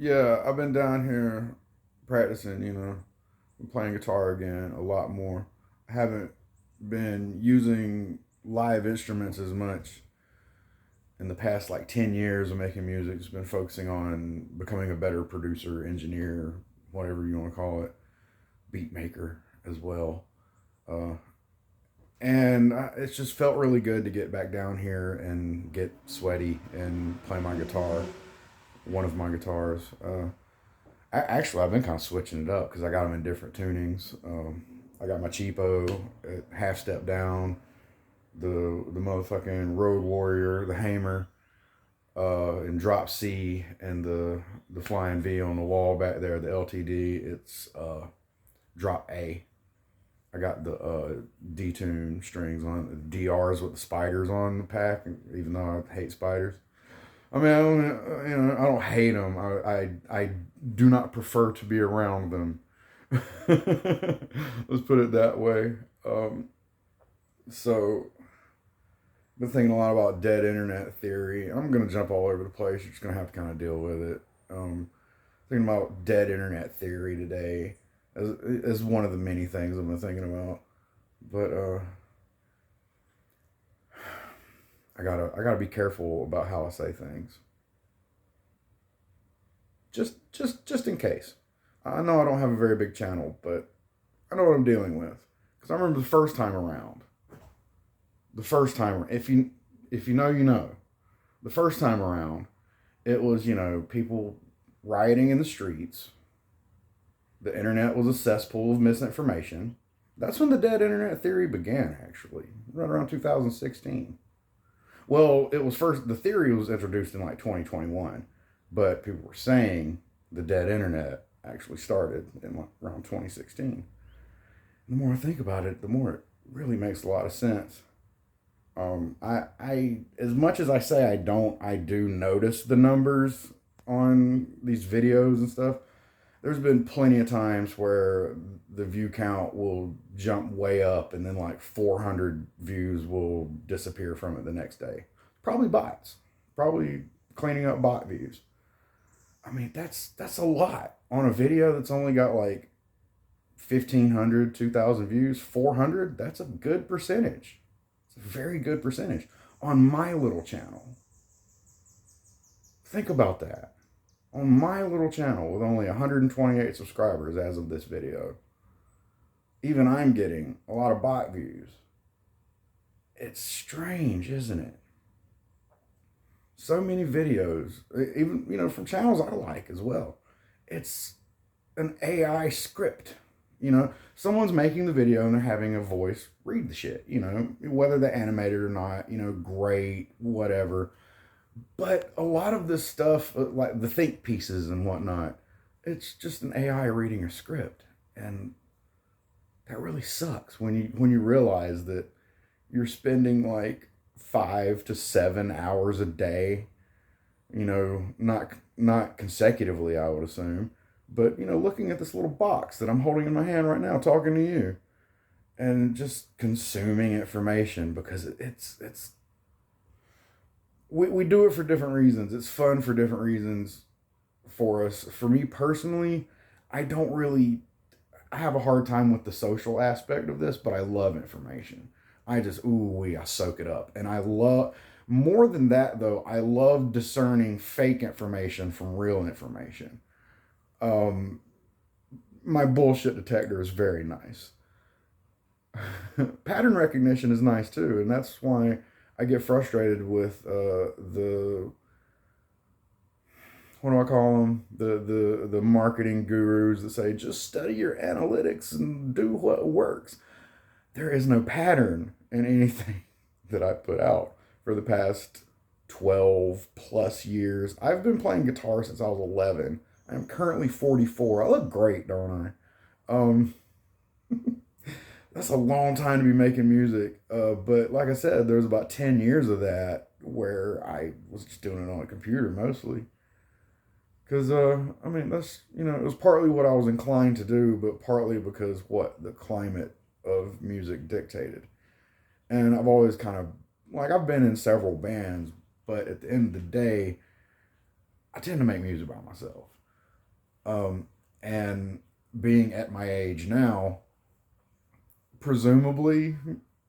Yeah, I've been down here practicing, playing guitar again a lot more. I haven't been using live instruments as much in the past like 10 years of making music. Just been focusing on becoming a better producer, engineer, whatever you want to call it, beat maker as well. Uh, and it's just felt really good to get back down here and get sweaty and play my guitar, one of my guitars. Actually, I've been kind of switching it up because I got them in different tunings. I got my cheapo at half step down, the motherfucking Road Warrior, the Hamer, in drop C, and the Flying V on the wall back there, the LTD. It's drop A. I got the D-tune strings on DRs with the spiders on the pack, even though I hate spiders. I mean, I don't hate them. I do not prefer to be around them. Let's put it that way. So, been thinking a lot about dead internet theory. I'm gonna jump all over the place. You're just gonna have to kind of deal with it. Thinking about dead internet theory today as one of the many things I've been thinking about. But I gotta be careful about how I say things. Just in case. I know I don't have a very big channel, but I know what I'm dealing with. Because I remember the first time around. The first time, if you know, you know. The first time around, it was people rioting in the streets. The internet was a cesspool of misinformation. That's when the dead internet theory began, actually, right around 2016. Well, it was first, the theory was introduced in like 2021, but people were saying the dead internet actually started in like around 2016. The more I think about it, the more it really makes a lot of sense. As much as I say I don't, I do notice the numbers on these videos and stuff. There's been plenty of times where the view count will jump way up and then like 400 views will disappear from it the next day. Probably bots. Probably cleaning up bot views. I mean, that's a lot on a video that's only got like 1,500, 2,000 views. 400, that's a good percentage. It's a very good percentage on my little channel. Think about that. On my little channel with only 128 subscribers as of this video, even I'm getting a lot of bot views. It's strange, isn't it? So many videos, even from channels I like as well. It's an AI script. Someone's making the video and they're having a voice read the shit. Whether they animate it or not. Great, whatever. But a lot of this stuff, like the think pieces and whatnot, it's just an AI reading a script, and that really sucks when you realize that you're spending like 5 to 7 hours a day, not consecutively, I would assume, but looking at this little box that I'm holding in my hand right now, talking to you, and just consuming information because it's we do it for different reasons. It's fun for different reasons for us. For me personally, I don't really I have a hard time with the social aspect of this, but I love information. I just I soak it up. And I love more than that though, I love discerning fake information from real information. Um my bullshit detector is very nice. Pattern recognition is nice too, and that's why I get frustrated with the what do I call them? The marketing gurus that say just study your analytics and do what works. There is no pattern in anything that I put out for the past 12 plus years. I've been playing guitar since I was 11. I'm currently 44. I look great, don't I? That's a long time to be making music. But like I said, there's about 10 years of that where I was just doing it on a computer mostly. Because, I mean, it was partly what I was inclined to do, but partly because what the climate of music dictated. And I've always kind of, like, I've been in several bands, but at the end of the day, I tend to make music by myself. And being at my age now, presumably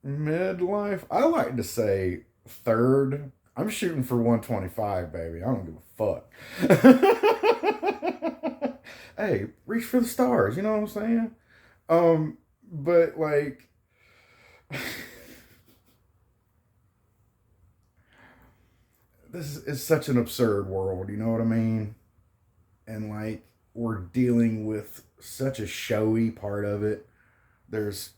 midlife, I like to say third. I'm shooting for 125, baby. I don't give a fuck. Hey, reach for the stars. You know what I'm saying? But like, this is such an absurd world. You know what I mean? And like, we're dealing with such a showy part of it. There's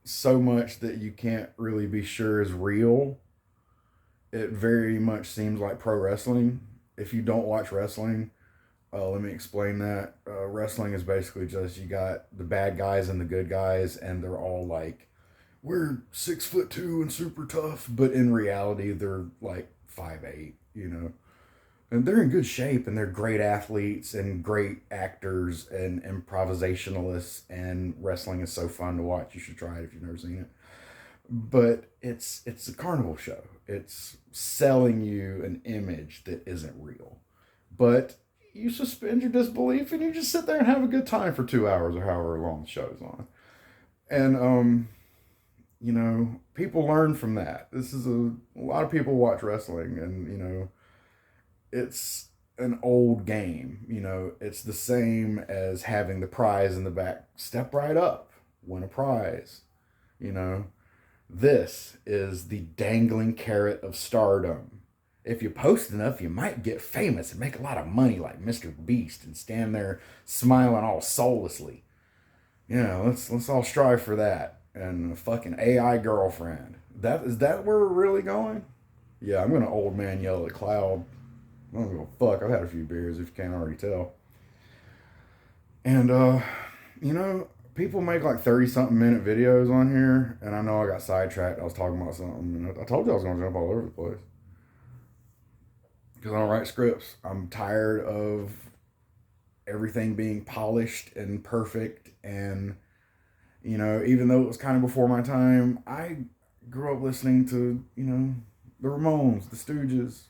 so much that you can't really be sure is real. It very much seems like pro wrestling. If you don't watch wrestling, let me explain that. Wrestling is basically just you got the bad guys and the good guys, and they're all like, we're 6'2" and super tough, but in reality, they're like 5'8", you know. And they're in good shape, and they're great athletes and great actors and improvisationalists. And wrestling is so fun to watch. You should try it if you've never seen it. But it's a carnival show. It's selling you an image that isn't real. But you suspend your disbelief and you just sit there and have a good time for 2 hours or however long the show's on. And you know, people learn from that. This is a lot of people watch wrestling, and you know, it's an old game. You know, it's the same as having the prize in the back. Step right up, win a prize. You know, this is the dangling carrot of stardom. If you post enough, you might get famous and make a lot of money like Mr. Beast and stand there smiling all soullessly. You know, let's all strive for that. And a fucking AI girlfriend. That is that where we're really going? Yeah, I'm gonna old man yell at cloud. I don't give a fuck. I've had a few beers if you can't already tell. And you know, people make like 30-something-minute videos on here, and I know I got sidetracked. I was talking about something, and I told you I was gonna jump all over the place. Because I don't write scripts. I'm tired of everything being polished and perfect. And, you know, even though it was kind of before my time, I grew up listening to, you know, the Ramones, the Stooges,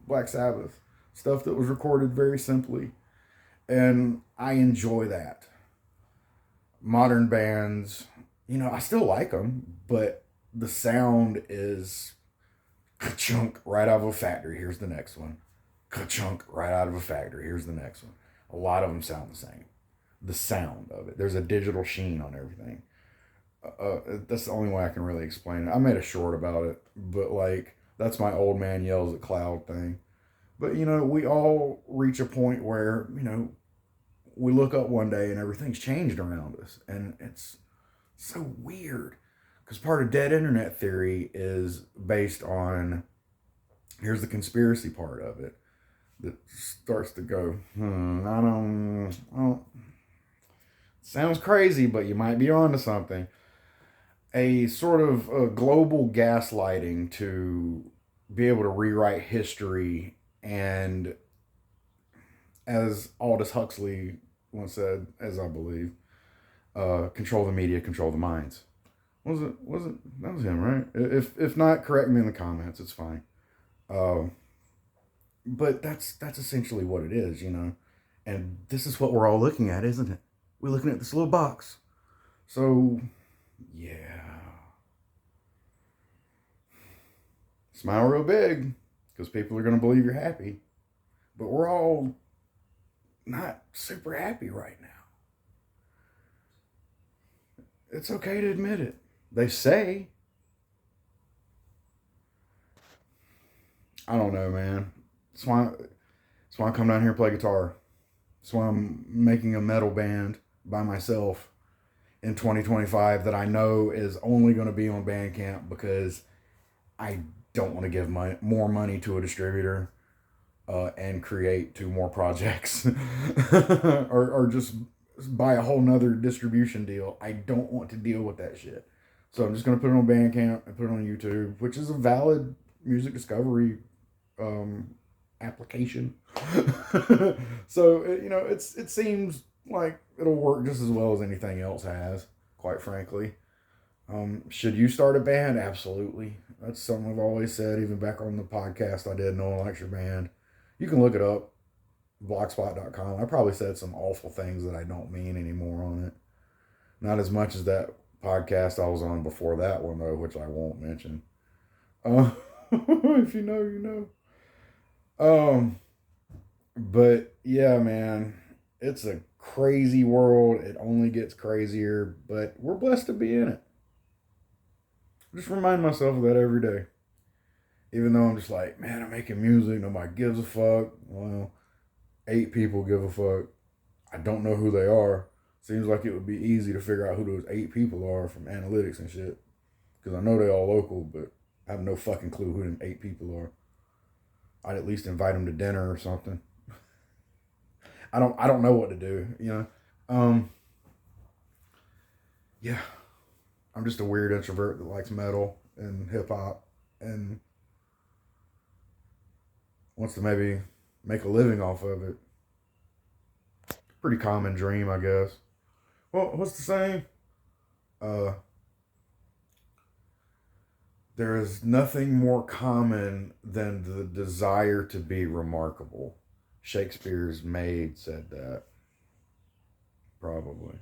Black Sabbath, stuff that was recorded very simply. And I enjoy that. Modern bands, you know, I still like them, but the sound is ka-chunk right out of a factory. Here's the next one. Ka-chunk right out of a factory. Here's the next one. A lot of them sound the same. The sound of it. There's a digital sheen on everything. That's the only way I can really explain it. I made a short about it, but like that's my old man yells at cloud thing. But you know, we all reach a point where you know we look up one day and everything's changed around us, and it's so weird because part of dead internet theory is based on here's the conspiracy part of it that starts to go, I don't, sounds crazy, but you might be onto something. A sort of a global gaslighting to be able to rewrite history, and as Aldous Huxley once said, as I believe, control the media, control the minds. Was it that was him, right? If not, correct me in the comments. It's fine. Uh, but that's essentially what it is, you know. And this is what we're all looking at, isn't it? We're looking at this little box. So, yeah. Smile real big because people are going to believe you're happy. But we're all not super happy right now. It's okay to admit it. They say. I don't know, man. That's why I come down here and play guitar. That's why I'm making a metal band by myself in 2025 that I know is only going to be on Bandcamp because I don't want to give more money to a distributor and create two more projects or just buy a whole nother distribution deal. I don't want to deal with that shit. So I'm just going to put it on Bandcamp and put it on YouTube, which is a valid music discovery application. So you know, it seems like it'll work just as well as anything else has, quite frankly. Should you start a band? Absolutely. That's something I've always said, even back on the podcast I did, No One Likes Your Band. You can look it up. blogspot.com. I probably said some awful things that I don't mean anymore on it. Not as much as that podcast I was on before that one, though, which I won't mention. If you know, you know. But yeah, man, it's a crazy world. It only gets crazier, but we're blessed to be in it. Just remind myself of that every day. Even though I'm just like, man, I'm making music. Nobody gives a fuck. Well, 8 people give a fuck. I don't know who they are. Seems like it would be easy to figure out who those 8 people are from analytics and shit. Because I know they're all local, but I have no fucking clue who them 8 people are. I'd at least invite them to dinner or something. I don't know what to do, you know. Yeah, I'm just a weird introvert that likes metal and hip hop and wants to maybe make a living off of it. Pretty common dream, I guess. Well, what's the saying? Uh, there is nothing more common than the desire to be remarkable. Shakespeare's maid said that. Probably.